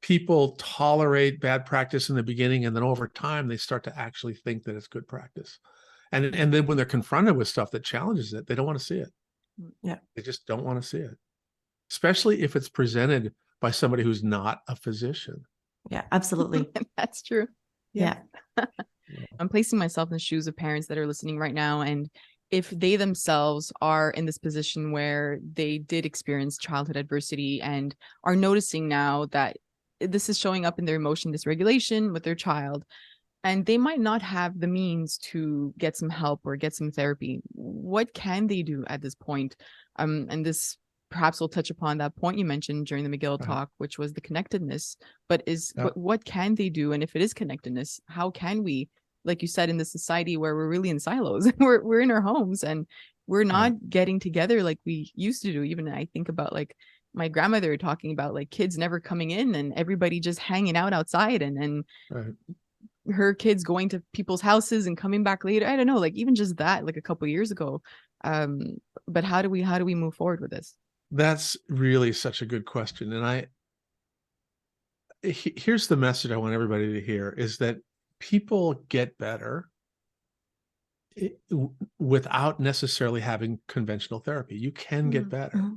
people tolerate bad practice in the beginning, and then over time they start to actually think that it's good practice. And then when they're confronted with stuff that challenges it, they don't want to see it. Yeah. They just don't want to see it, especially if it's presented by somebody who's not a physician. Yeah, absolutely. That's true. Yeah. I'm placing myself in the shoes of parents that are listening right now. And if they themselves are in this position where they did experience childhood adversity and are noticing now that this is showing up in their emotion dysregulation with their child, and they might not have the means to get some help or get some therapy, what can they do at this point? And this perhaps will touch upon that point you mentioned during the McGill talk, which was the connectedness. But what can they do? And if it is connectedness, how can we, like you said, in this society where we're really in silos, we're in our homes and we're not getting together like we used to do. Even I think about like my grandmother talking about like kids never coming in and everybody just hanging out outside, and her kids going to people's houses and coming back later. I don't know, like even just that, like a couple of years ago. But how do we move forward with this? That's really such a good question. And here's the message I want everybody to hear, is that people get better without necessarily having conventional therapy. You can get better.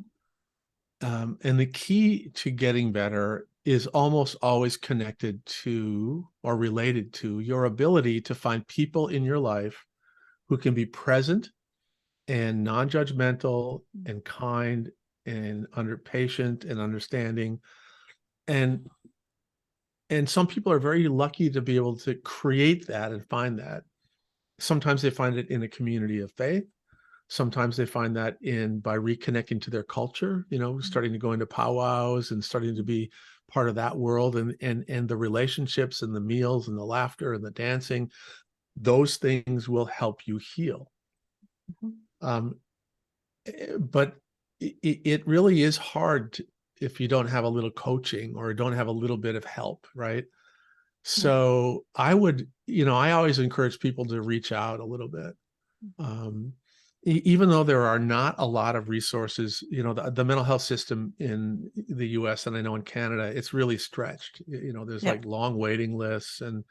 And the key to getting better is almost always connected to or related to your ability to find people in your life who can be present and non-judgmental and kind and patient and understanding. And some people are very lucky to be able to create that and find that. Sometimes they find it in a community of faith. Sometimes they find that by reconnecting to their culture, starting to go into powwows and starting to be part of that world, and the relationships and the meals and the laughter and the dancing. Those things will help you heal. But it really is hard if you don't have a little coaching or don't have a little bit of help, right? So I would, I always encourage people to reach out a little bit. Even though there are not a lot of resources, the mental health system in the US, and I know in Canada, it's really stretched. There's like long waiting lists, and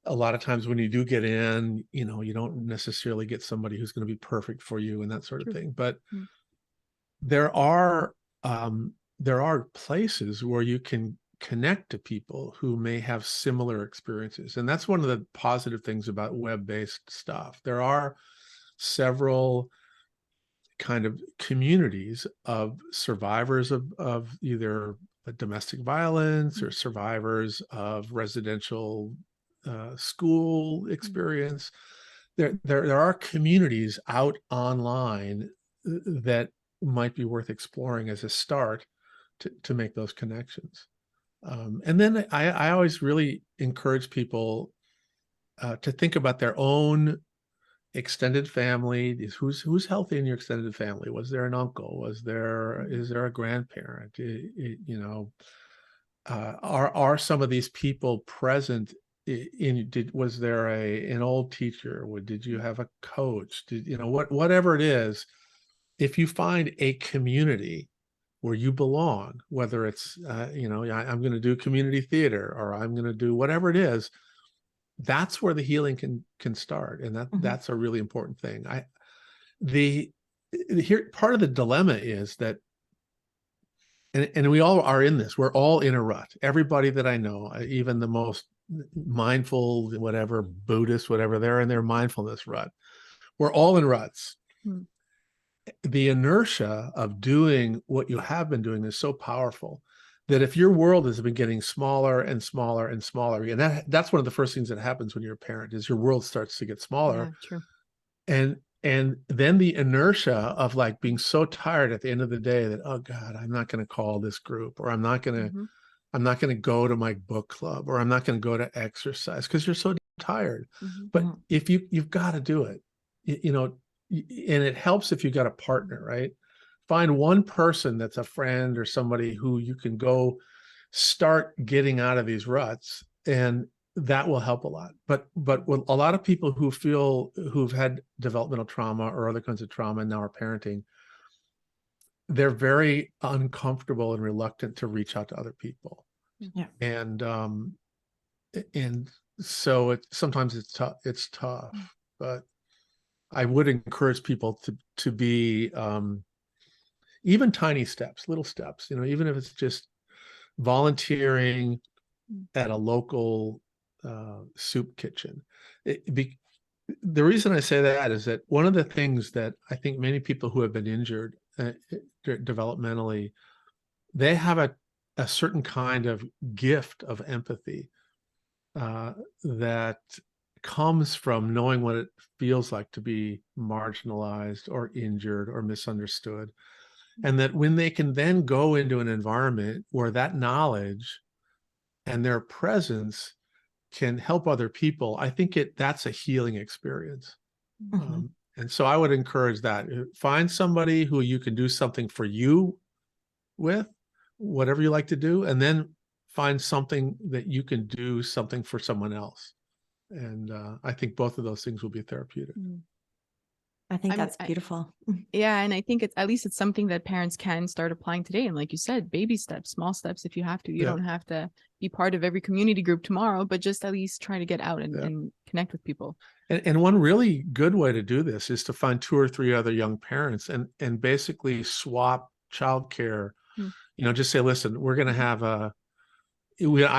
a lot of times when you do get in, you don't necessarily get somebody who's going to be perfect for you and that sort of thing. But there are places where you can connect to people who may have similar experiences. And that's one of the positive things about web-based stuff. There are several kind of communities of survivors of either domestic violence or survivors of residential school experience. There are communities out online that might be worth exploring as a start to make those connections. And then I always really encourage people to think about their own extended family, who's healthy in your extended family? Was there an uncle? Is there a grandparent? Are some of these people present was there an old teacher? Did you have a coach? Whatever it is, if you find a community where you belong, whether it's I'm going to do community theater, or I'm going to do whatever it is, that's where the healing can start, and that's a really important thing. Here part of the dilemma is that, and we all are in this, we're all in a rut. Everybody that I know, even the most mindful, whatever, Buddhist, whatever, they're in their mindfulness rut. We're all in ruts. The inertia of doing what you have been doing is so powerful that if your world has been getting smaller and smaller and smaller, and that's one of the first things that happens when you're a parent, is your world starts to get smaller. Yeah, true. And then the inertia of like being so tired at the end of the day that, oh God, I'm not going to call this group, or I'm not going to go to my book club, or I'm not going to go to exercise, because you're so tired. But if you've got to do it, and it helps if you've got a partner, right? Find one person that's a friend or somebody who you can go start getting out of these ruts, and that will help a lot. But with a lot of people who've had developmental trauma or other kinds of trauma and now are parenting, they're very uncomfortable and reluctant to reach out to other people. Yeah. And so sometimes it's tough, but I would encourage people to be even tiny steps, little steps, even if it's just volunteering at a local soup kitchen. The reason I say that is that one of the things that I think many people who have been injured developmentally, they have a certain kind of gift of empathy that comes from knowing what it feels like to be marginalized or injured or misunderstood. And that when they can then go into an environment where that knowledge and their presence can help other people, I think that's a healing experience. And so I would encourage that. Find somebody who you can do something for you with, whatever you like to do, and then find something that you can do something for someone else. And I think both of those things will be therapeutic. I think that's beautiful. Yeah. And I think it's something that parents can start applying today. And like you said, baby steps, small steps, if you have to. You don't have to be part of every community group tomorrow, but just at least try to get out and connect with people. And one really good way to do this is to find 2 or 3 other young parents and basically swap childcare. Just say, listen, we're going to have I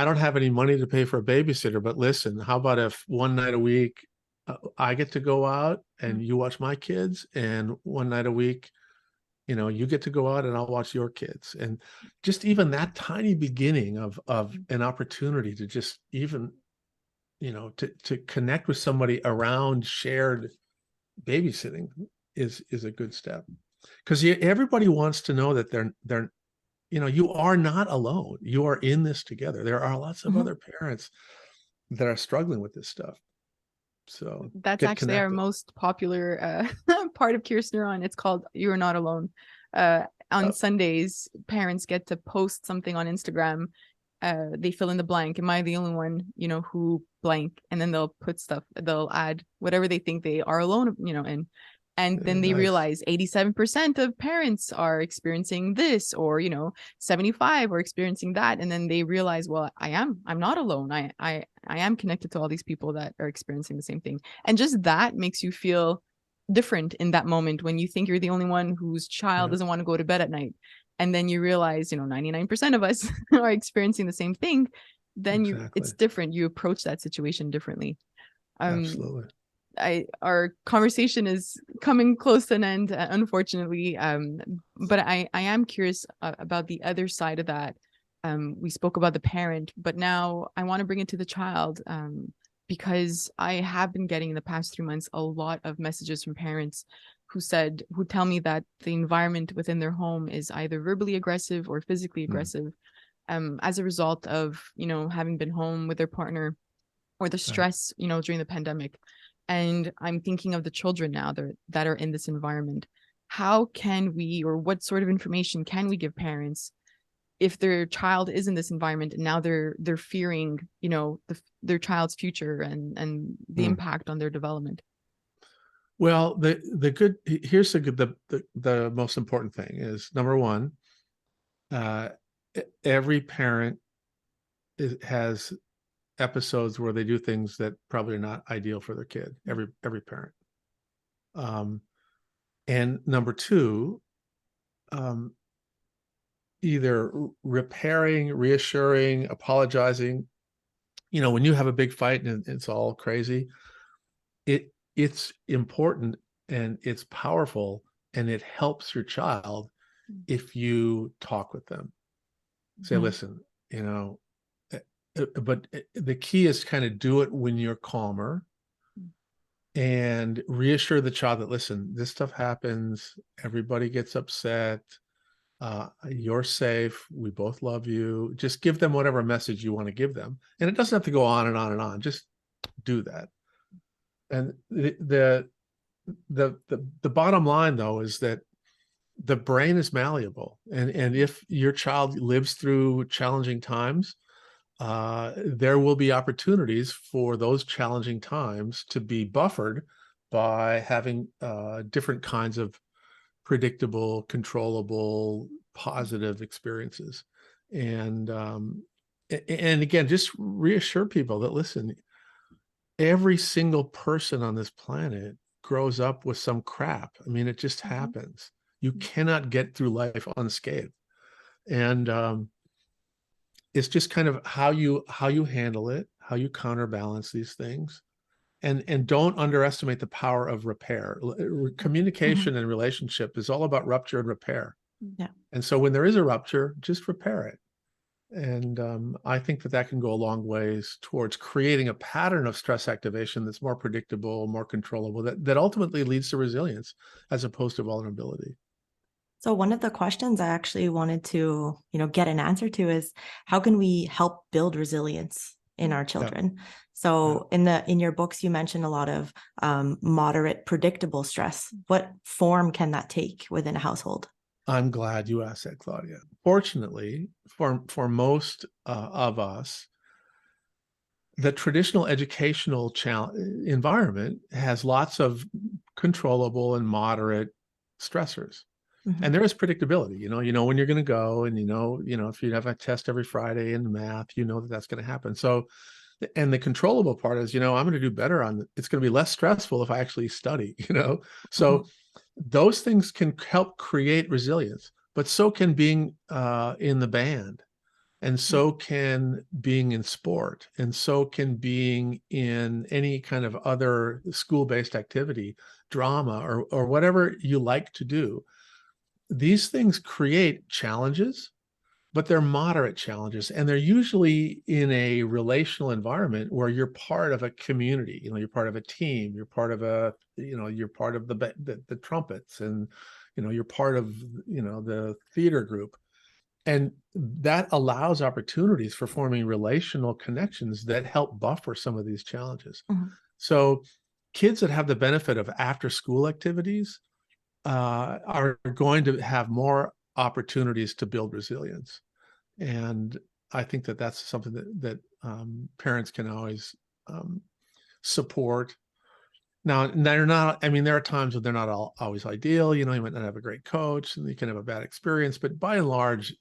don't have any money to pay for a babysitter, but listen, how about if one night a week I get to go out and you watch my kids, and one night a week, you get to go out and I'll watch your kids. And just even that tiny beginning of an opportunity to just even, to connect with somebody around shared babysitting is a good step. Because everybody wants to know that they're you are not alone. You are in this together. There are lots of other parents that are struggling with this stuff. So that's actually our most popular part of Kirsten. It's called "You're Not Alone." On Sundays, parents get to post something on Instagram. They fill in the blank. Am I the only one, who blank? And then they'll put stuff. They'll add whatever they think they are alone, in. And then they realize 87% of parents are experiencing this, or 75 are experiencing that. And then they realize, well, I'm not alone. I am connected to all these people that are experiencing the same thing. And just that makes you feel different in that moment when you think you're the only one whose child doesn't want to go to bed at night. And then you realize, 99% of us are experiencing the same thing. Then it's different. You approach that situation differently. Absolutely. Our conversation is coming close to an end, unfortunately. But I am curious about the other side of that. We spoke about the parent, but now I want to bring it to the child, because I have been getting in the past 3 months a lot of messages from parents who tell me that the environment within their home is either verbally aggressive or physically aggressive, as a result of, having been home with their partner, or the stress, during the pandemic. And I'm thinking of the children now that are in this environment. How can we, or what sort of information can we give parents if their child is in this environment and now they're fearing, their child's future and the impact on their development? Well, here's the most important thing is, number one, every parent has episodes where they do things that probably are not ideal for their kid. Every parent. And number two, either repairing, reassuring, apologizing. When you have a big fight and it's all crazy, it's important and it's powerful, and it helps your child if you talk with them. Say, listen, but the key is kind of do it when you're calmer, and reassure the child that, listen, this stuff happens, everybody gets upset, you're safe, we both love you. Just give them whatever message you want to give them, and it doesn't have to go on and on and on. Just do that. And the bottom line, though, is that the brain is malleable, and if your child lives through challenging times, there will be opportunities for those challenging times to be buffered by having different kinds of predictable, controllable, positive experiences. And again, just reassure people that, listen, every single person on this planet grows up with some crap. I mean, it just happens. You cannot get through life unscathed. And it's just kind of how you handle it, how you counterbalance these things, and don't underestimate the power of repair. Communication and relationship is all about rupture and repair. Yeah. And so when there is a rupture, just repair it. And I think that can go a long ways towards creating a pattern of stress activation that's more predictable, more controllable, that ultimately leads to resilience as opposed to vulnerability. So one of the questions I actually wanted to, get an answer to is, how can we help build resilience in our children? Yeah. So in your books, you mentioned a lot of moderate, predictable stress. What form can that take within a household? I'm glad you asked that, Claudia. Fortunately, for most of us, the traditional educational environment has lots of controllable and moderate stressors. And there is predictability, you know when you're going to go, and if you have a test every Friday in math, that's going to happen. So, and the controllable part is, I'm going to do better it's going to be less stressful if I actually study, So those things can help create resilience, but so can being in the band, and so can being in sport, and so can being in any kind of other school-based activity, drama, or whatever you like to do. These things create challenges, but they're moderate challenges, and they're usually in a relational environment where you're part of a community. You're part of a team. You're part of you're part of the trumpets, and you're part of the theater group, and that allows opportunities for forming relational connections that help buffer some of these challenges. So, kids that have the benefit of after-school activities are going to have more opportunities to build resilience. And I think that's something that parents can always support. Now, they're not, there are times when they're not always ideal. You might not have a great coach, and you can have a bad experience, but by and large,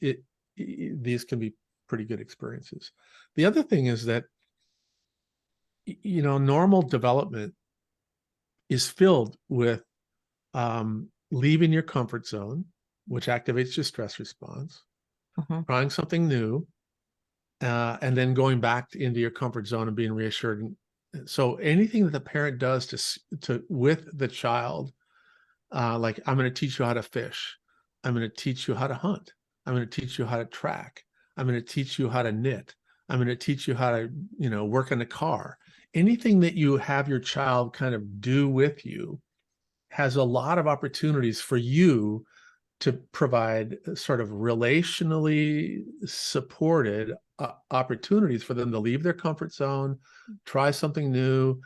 these can be pretty good experiences. The other thing is that, normal development is filled with leaving your comfort zone, which activates your stress response, trying something new, and then going back into your comfort zone and being reassured. So anything that the parent does to with the child, like, I'm going to teach you how to fish, I'm going to teach you how to hunt, I'm going to teach you how to track, I'm going to teach you how to knit, I'm going to teach you how to work on the car. Anything that you have your child kind of do with you has a lot of opportunities for you to provide sort of relationally supported opportunities for them to leave their comfort zone, try something new,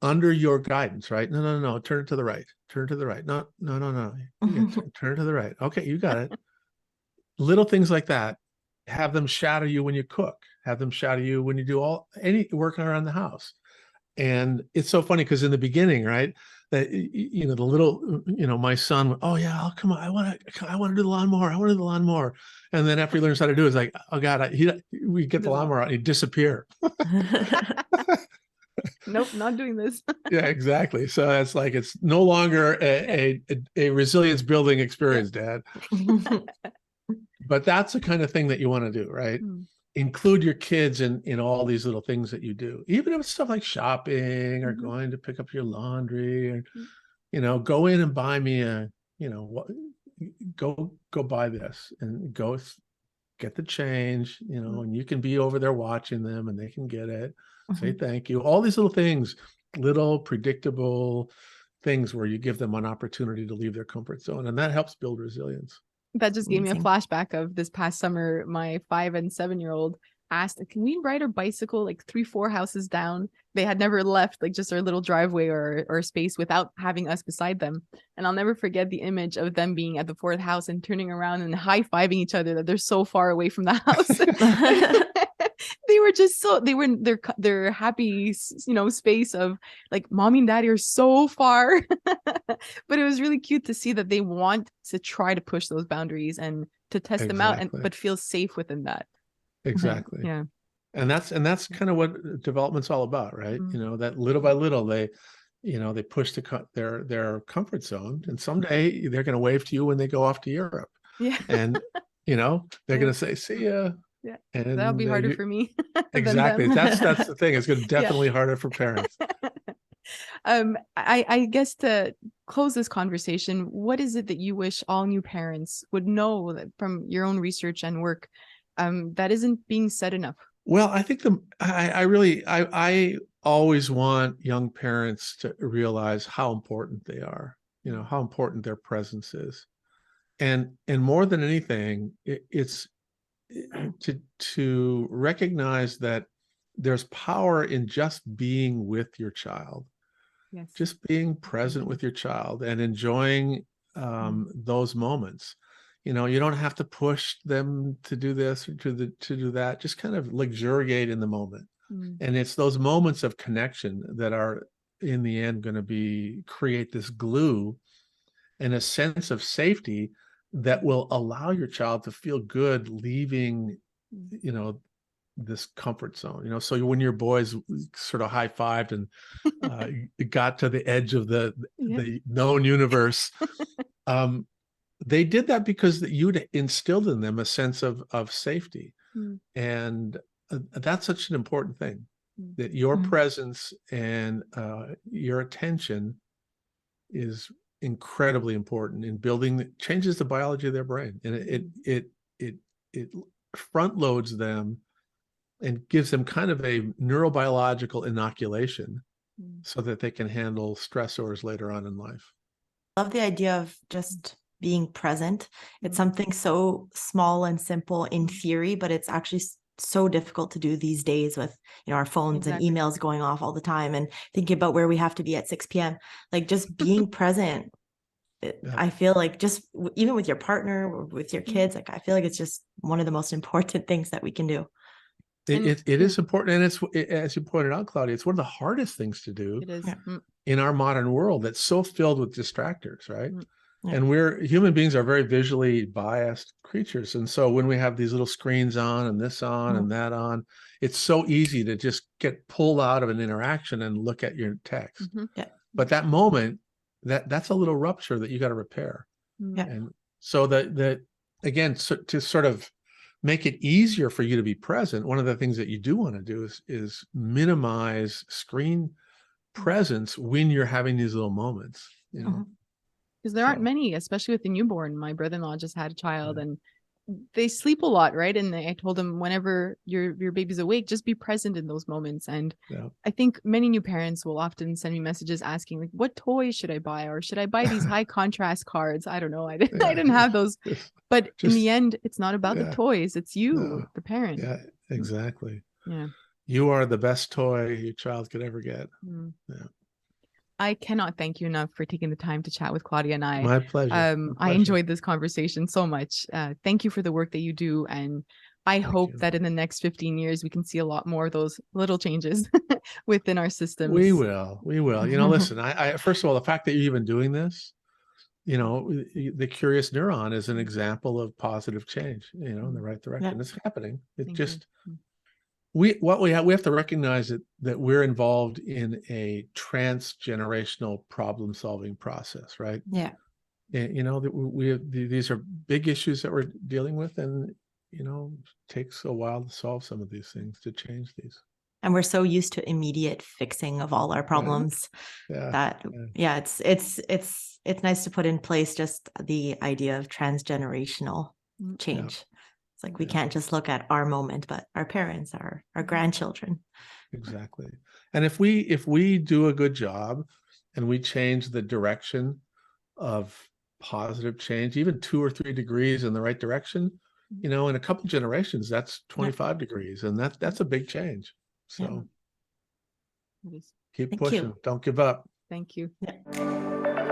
under your guidance, right? No, turn it to the right. Turn to the right. No. Turn it to the right. Okay, you got it. Little things like that. Have them shadow you when you cook. Have them shadow you when you do any work around the house. And it's so funny because in the beginning, right, that the little, my son, oh yeah, I'll come on, I want to do the lawnmower. I want to do the lawnmower. And then after he learns how to do it, it's like, oh God, we get the lawnmower out and he'd disappear. Nope, not doing this. Yeah, exactly. So it's like, it's no longer a resilience building experience, Dad. But that's the kind of thing that you want to do, right? Include your kids in all these little things that you do, even if it's stuff like shopping or going to pick up your laundry, or go in and buy me go buy this, and go get the change, and you can be over there watching them and they can get it. Say thank you. All these little things, little predictable things where you give them an opportunity to leave their comfort zone, and that helps build resilience. That just gave me a flashback of this past summer. My 5 and 7-year-old asked, can we ride our bicycle like 3-4 houses down? They had never left like just our little driveway or space without having us beside them. And I'll never forget the image of them being at the 4th house and turning around and high-fiving each other that they're so far away from the house. They were just their happy, space of like, mommy and daddy are so far. But it was really cute to see that they want to try to push those boundaries and to test them out, but feel safe within that. Exactly. Yeah. And that's kind of what development's all about, right? That little by little they push their comfort zone, and someday they're going to wave to you when they go off to Europe. Yeah. And they're going to say, see ya. Yeah. And that'll be harder for me. Exactly. That's the thing. It's going to definitely harder for parents. I guess to close this conversation, what is it that you wish all new parents would know from your own research and work that isn't being said enough? Well, I think I always want young parents to realize how important they are, how important their presence is. And more than anything, it's to recognize that there's power in just being with your child. Yes. Just being present with your child and enjoying those moments. You don't have to push them to do this or to do that. Just kind of luxuriate in the moment. And it's those moments of connection that are in the end going to create this glue and a sense of safety that will allow your child to feel good leaving, this comfort zone. So when your boys sort of high-fived and got to the edge of the known universe, they did that because you'd instilled in them a sense of safety. And that's such an important thing, that your presence and your attention is incredibly important in changes the biology of their brain, and it front loads them and gives them kind of a neurobiological inoculation so that they can handle stressors later on in life. I love the idea of just being present. It's something so small and simple in theory, but it's actually so difficult to do these days with our phones and emails going off all the time and thinking about where we have to be at 6 p.m. Like just being present. I feel like just even with your partner or with your kids, like I feel like it's just one of the most important things that we can do. It is important, and it's, as you pointed out, Claudia, it's one of the hardest things to do. It is. In our modern world that's so filled with distractors, right? And human beings are very visually biased creatures. And so when we have these little screens on and this on and that on, it's so easy to just get pulled out of an interaction and look at your text. But that moment, that's a little rupture that you got to repair. And so that again, to sort of make it easier for you to be present, one of the things that you do want to do is minimize screen presence when you're having these little moments, because there aren't many, especially with the newborn. My brother-in-law just had a child and they sleep a lot, right? And I told him, whenever your baby's awake, just be present in those moments. And I think many new parents will often send me messages asking, like, what toys should I buy? Or should I buy these high contrast cards? I don't know. I didn't have those. But in the end, it's not about the toys. It's you, the parent. Yeah, exactly. Yeah. You are the best toy your child could ever get. Mm. Yeah. I cannot thank you enough for taking the time to chat with Claudia and I. My pleasure. My I pleasure. enjoyed this conversation so much. Thank you for the work that you do. And I hope that in the next 15 years, we can see a lot more of those little changes within our systems. We will. You know, listen, I first of all, the fact that you're even doing this, you know, the curious neuron is an example of positive change, you know, in the right direction. It's happening. It just, we have to recognize that we're involved in a transgenerational problem solving process, right? Yeah. And, you know, that these are big issues that we're dealing with, and, you know, it takes a while to solve some of these things, to change these. And we're so used to immediate fixing of all our problems that it's nice to put in place just the idea of transgenerational change. It's like we can't just look at our moment, but our parents, our grandchildren. Exactly. And if we do a good job and we change the direction of positive change, even 2 or 3 degrees in the right direction, you know, in a couple generations, that's 25 degrees, and that's a big change. So keep pushing. Don't give up. Thank you. Yeah.